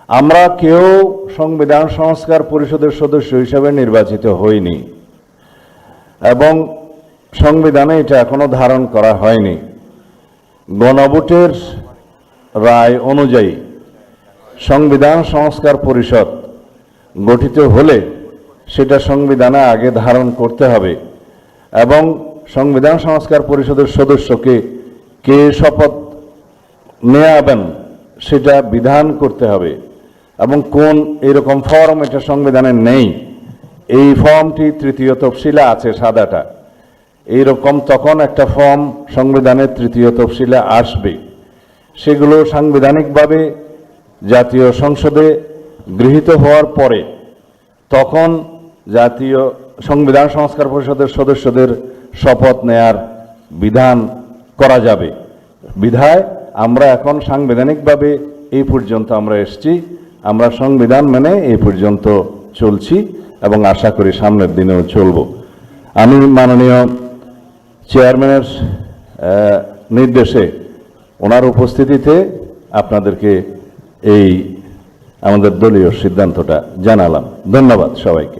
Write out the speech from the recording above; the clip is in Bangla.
আমরা কেউ সংবিধান সংস্কার পরিষদের সদস্য হিসেবে নির্বাচিত হইনি এবং সংবিধানে এটা এখনো ধারণ করা হয়নি। গণভোটের রায় অনুযায়ী সংবিধান সংস্কার পরিষদ গঠিত হলে সেটা সংবিধানে আগে ধারণ করতে হবে এবং সংবিধান সংস্কার পরিষদের সদস্যকে কে শপথ নেওয়াবেন সেটা বিধান করতে হবে এবং কোন এরকম ফর্ম এটা সংবিধানে নেই। এই ফর্মটি তৃতীয় তফসিলে আছে, সাদাটা। এইরকম তখন একটা ফর্ম সংবিধানের তৃতীয় তফসিলে আসবে। সেগুলো সাংবিধানিকভাবে জাতীয় সংসদে গৃহীত হওয়ার পরে তখন জাতীয় সংবিধান সংস্কার পরিষদের সদস্যদের শপথ নেয়ার বিধান করা যাবে। বিধায় আমরা এখন সাংবিধানিকভাবে এই পর্যন্ত আমরা এসেছি, আমরা সংবিধান মেনে এই পর্যন্ত চলছি এবং আশা করি সামনের দিনেও চলব। আমি মাননীয় চেয়ারম্যানের নির্দেশে ওনার উপস্থিতিতে আপনাদেরকে এই আমাদের দলীয় সিদ্ধান্তটা জানালাম। ধন্যবাদ সবাইকে।